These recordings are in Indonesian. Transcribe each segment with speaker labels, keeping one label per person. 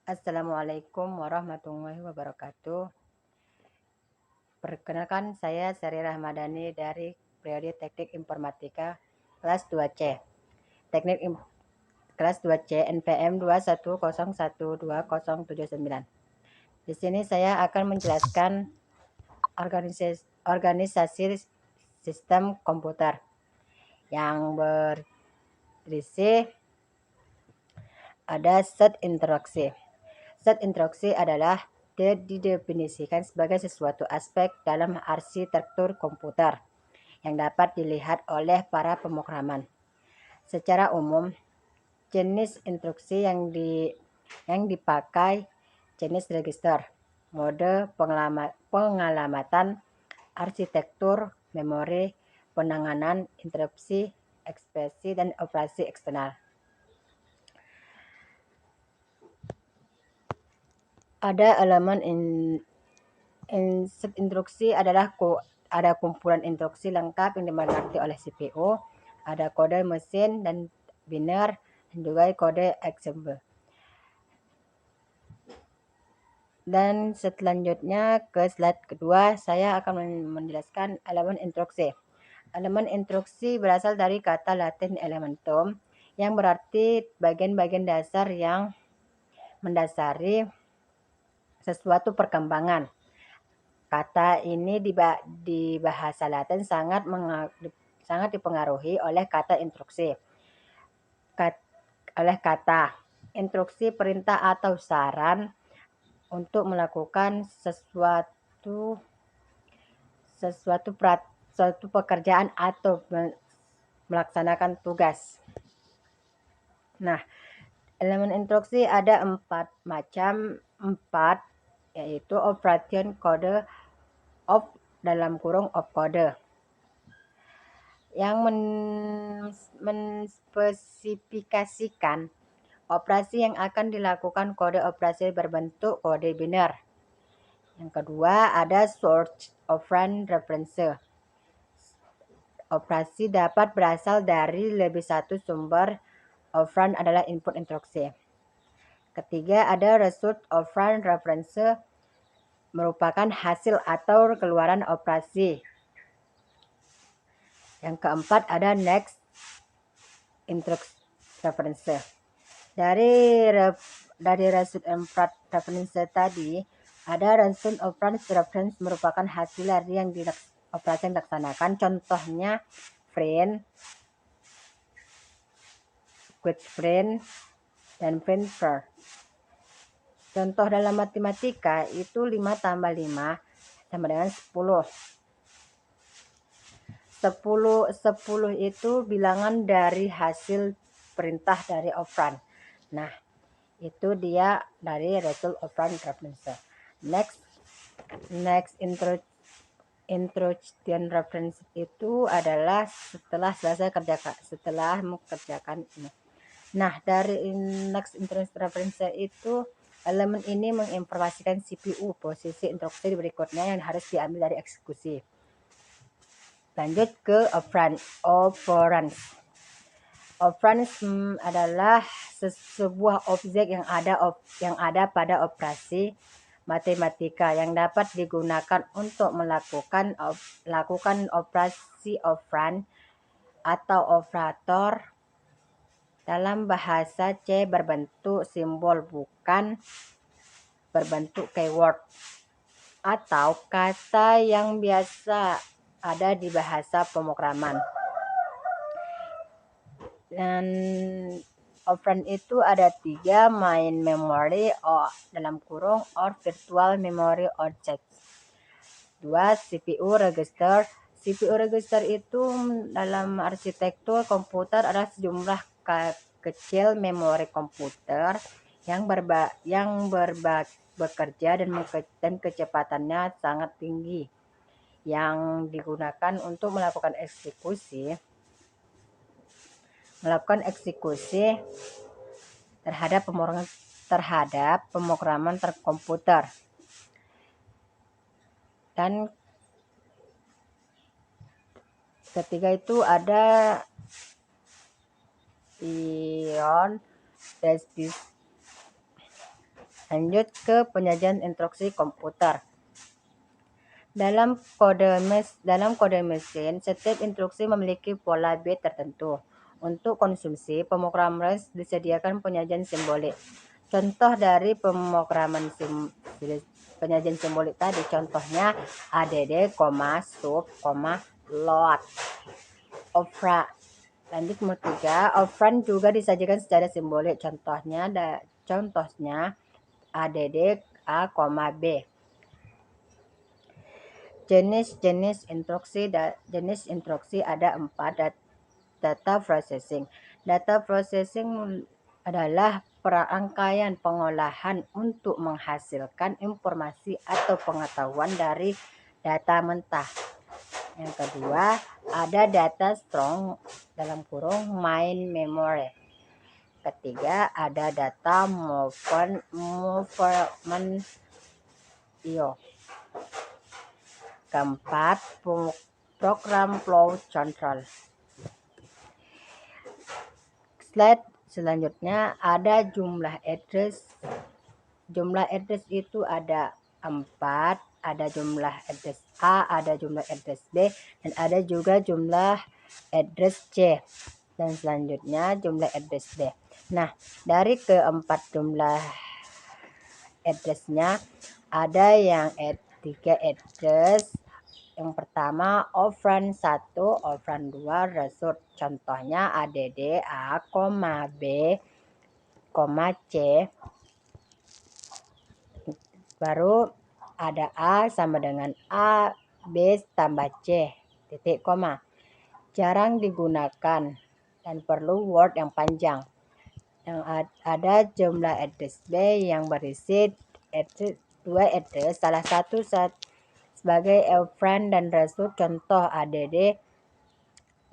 Speaker 1: Assalamualaikum warahmatullahi wabarakatuh. Perkenalkan saya Sari Rahmadani dari Prodi Teknik Informatika kelas 2C. Teknik kelas 2C NPM 210120079. Di sini saya akan menjelaskan organisasi sistem komputer yang berisi ada set interaksi. Set interaksi adalah didefinisikan sebagai sesuatu aspek dalam arsitektur komputer yang dapat dilihat oleh para pemrograman. Secara umum, jenis instruksi yang dipakai jenis register, mode pengalamatan, arsitektur, memori, penanganan, interupsi, ekspresi, dan operasi eksternal. Ada elemen instruksi adalah ada kumpulan instruksi lengkap yang dimengerti oleh CPU, ada kode mesin dan biner, dan juga kode ensemble. Dan selanjutnya ke slide kedua, saya akan menjelaskan elemen instruksi. Elemen instruksi berasal dari kata Latin elementum, yang berarti bagian-bagian dasar yang mendasari sesuatu perkembangan. Kata ini di bahasa Latin sangat dipengaruhi oleh kata instruksi. Oleh kata instruksi, perintah atau saran untuk melakukan suatu pekerjaan atau melaksanakan tugas. Nah, elemen instruksi ada 4 macam, yaitu operation kode, opcode, yang menspesifikasikan operasi yang akan dilakukan. Kode operasi berbentuk kode biner. Yang kedua ada source operand reference. Operasi dapat berasal dari lebih satu sumber. Operand adalah input instruksi. Ketiga ada result operand reference, merupakan hasil atau keluaran operasi. Yang keempat ada next instruction reference. Dari result reference tadi, ada result operand reference merupakan hasil dari operasi yang dilaksanakan. Contohnya print, quit print, dan print per. Contoh dalam matematika itu 5 tambah 5 sama dengan 10. 10 itu bilangan dari hasil perintah dari operand. Nah, itu dia dari result operand reference. Next instruction reference itu adalah setelah mengerjakan ini. Nah, dari next instruction reference itu elemen ini menginformasikan CPU posisi instruksi berikutnya yang harus diambil dari eksekusi. Lanjut ke operands. Operands adalah sebuah objek yang ada pada operasi matematika yang dapat digunakan untuk melakukan operasi operand atau operator. Dalam bahasa C berbentuk simbol, bukan berbentuk keyword atau kata yang biasa ada di bahasa pemrograman. Dan operand itu ada 3, main memory or virtual memory object. 2, CPU register. CPU register itu dalam arsitektur komputer adalah sejumlah kecil memori komputer yang bekerja dan kecepatannya sangat tinggi, yang digunakan untuk melakukan eksekusi terhadap pemrograman komputer. Dan ketiga itu ada ion Lanjut ke penyajian instruksi komputer. Dalam kode mesin, setiap instruksi memiliki pola bit tertentu. Untuk konsumsi, pemrograman disediakan penyajian simbolik. Contoh dari penyajian simbolik tadi, contohnya add, sub, load. Lanjut nomor 3, operand juga disajikan secara simbolik. Contohnya add A, B. Jenis instruksi ada 4. Data processing. Data processing adalah perangkaian pengolahan untuk menghasilkan informasi atau pengetahuan dari data mentah. Yang kedua, ada data strong (main memory). Ketiga, ada data movement IO. Keempat, program flow control. Slide selanjutnya ada jumlah address. Jumlah address itu ada 4, ada jumlah address A, ada jumlah address B, dan ada juga jumlah address C. Dan selanjutnya jumlah address D. Nah, dari keempat jumlah addressnya ada yang 3 address. Yang pertama operand 1, operand 2 result. Contohnya add A, B, C. Baru ada A sama dengan A, B tambah C, titik koma. Jarang digunakan dan perlu word yang panjang. Yang ada jumlah address B yang berisi 2 address, salah satu sebagai operand dan result. Contoh add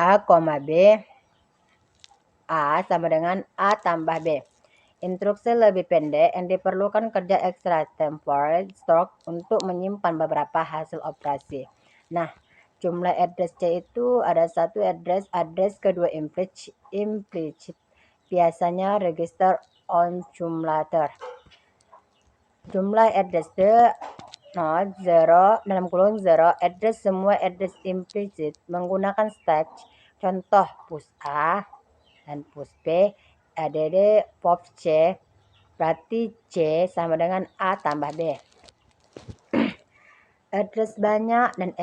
Speaker 1: A, B, A sama dengan A tambah B. Instruksi lebih pendek yang diperlukan kerja ekstra temporal stroke untuk menyimpan beberapa hasil operasi. Nah, jumlah address C itu ada 1 address kedua implicit, biasanya register on cumulator. Jumlah address D 0, address semua address implicit menggunakan stage. Contoh push A dan push B, add pop C, berarti C sama dengan A tambah B. Address banyak dan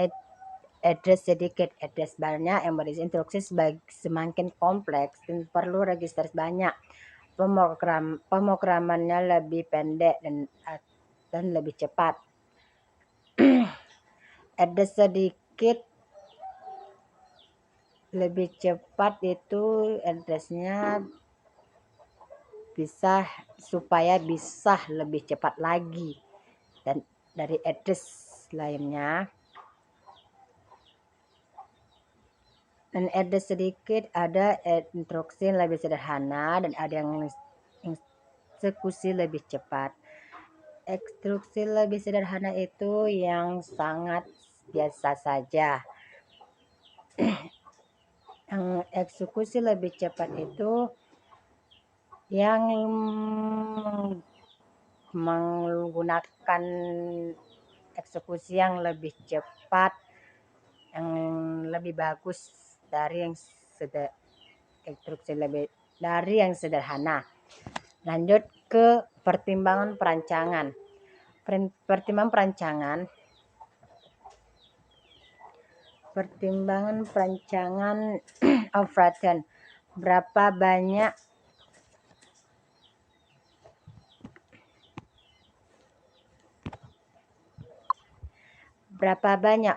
Speaker 1: address sedikit. Address banyak yang berisi instruksi semakin kompleks dan perlu register banyak. Pemrogramannya lebih pendek dan lebih cepat. Address sedikit lebih cepat itu addressnya supaya bisa lebih cepat lagi dan dari address lainnya. Dan address sedikit ada instruksi yang lebih sederhana dan ada yang eksekusi lebih cepat. Instruksi lebih sederhana itu yang sangat biasa saja. Yang eksekusi lebih cepat itu yang menggunakan eksekusi yang lebih cepat, yang lebih bagus dari yang sederhana. Lanjut ke pertimbangan perancangan. Pertimbangan perancangan operand. Berapa banyak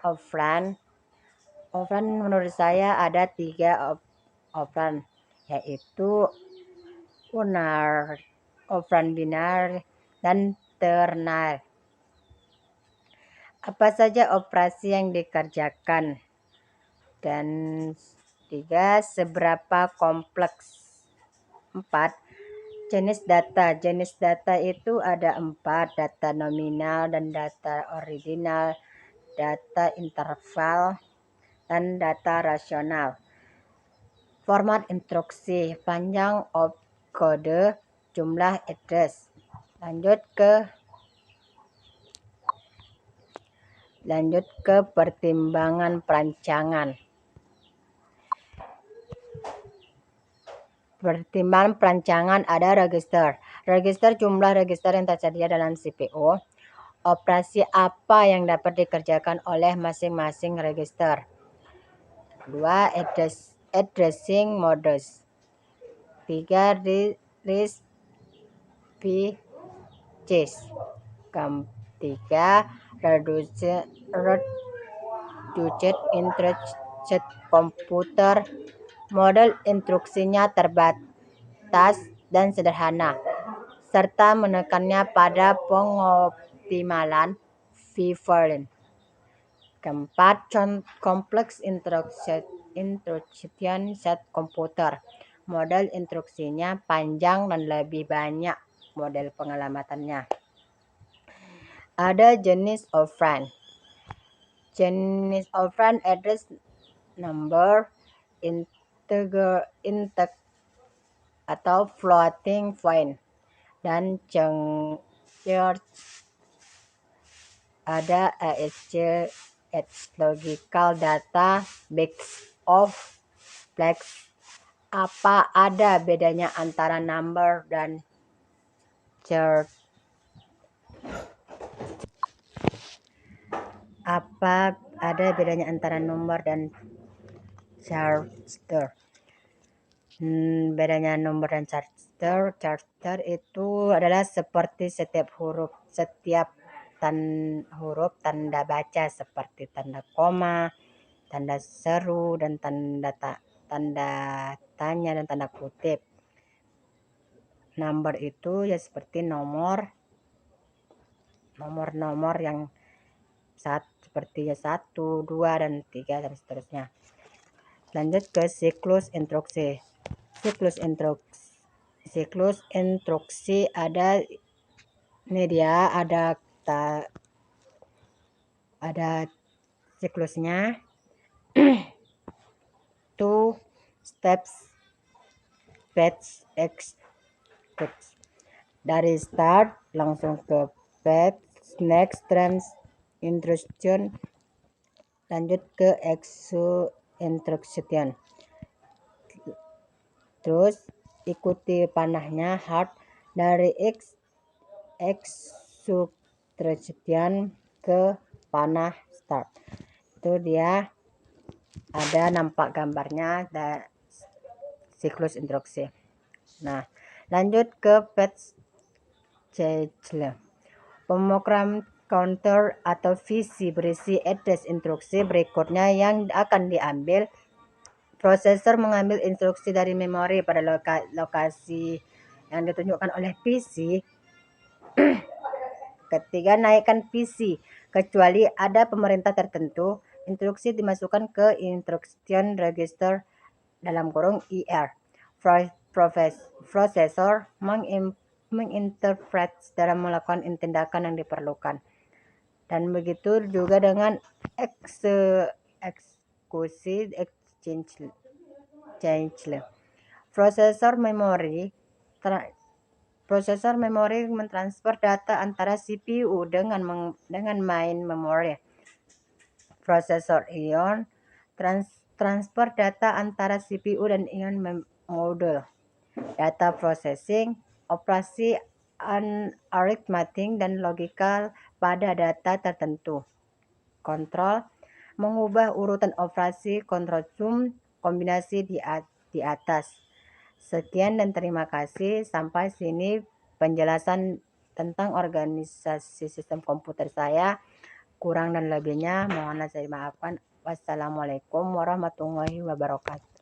Speaker 1: operand? Operand menurut saya ada 3 operand, yaitu unar, operand binar, dan ternar. Apa saja operasi yang dikerjakan? Dan 3, seberapa kompleks? 4, jenis data. Jenis data itu ada 4, data nominal dan data ordinal, data interval, dan data rasional. Format instruksi, panjang opcode, jumlah address. Lanjut ke pertimbangan perancangan. Pertimbangan perancangan ada register. Register jumlah register yang tersedia dalam CPU. Operasi apa yang dapat dikerjakan oleh masing-masing register. 2. Addressing modes. 3. List features. 3. Reduced instruction komputer. Model instruksinya terbatas dan sederhana, serta menekannya pada pengoptimalan prevalent. 4. Complex instruction set komputer. Model instruksinya panjang dan lebih banyak model pengalamannya. Ada jenis operand. Jenis operand address number, integer atau floating point, dan charge. Ada ASC logical data bits of flex. Apa ada bedanya antara number dan charge? Apa ada bedanya antara nomor dan character? Bedanya nomor dan character. Character itu adalah seperti setiap huruf tanda baca seperti tanda koma, tanda seru, dan tanda tanya dan tanda kutip. Number itu ya seperti nomor yang seperti 1, 2, dan 3 dan seterusnya. Lanjut ke siklus instruksi. Siklus instruksi ada media, ada siklusnya. 2 steps fetch execute. Dari start langsung ke fetch, next trans instruction, lanjut ke instruction. Terus ikuti panahnya hard dari execution ke panah start. Itu dia ada nampak gambarnya siklus instruksi. Nah, lanjut ke fetch cycle. Pemrogram counter atau VC berisi address instruksi berikutnya yang akan diambil. Prosesor mengambil instruksi dari memori pada lokasi yang ditunjukkan oleh PC. Ketiga, naikkan PC. Kecuali ada pemerintah tertentu, instruksi dimasukkan ke instruction register (IR). Prosesor menginterpret dalam melakukan tindakan yang diperlukan. Dan begitu juga dengan eksekusi exchange. Prosesor memori mentransfer data antara CPU dengan main memory. Prosesor ion transfer data antara CPU dan ion module. Data processing, operasi arithmetic dan logikal pada data tertentu. Kontrol, mengubah urutan operasi, kontrol zoom, kombinasi di atas. Sekian dan terima kasih. Sampai sini penjelasan tentang organisasi sistem komputer saya. Kurang dan lebihnya mohonlah saya maafkan. Wassalamualaikum warahmatullahi wabarakatuh.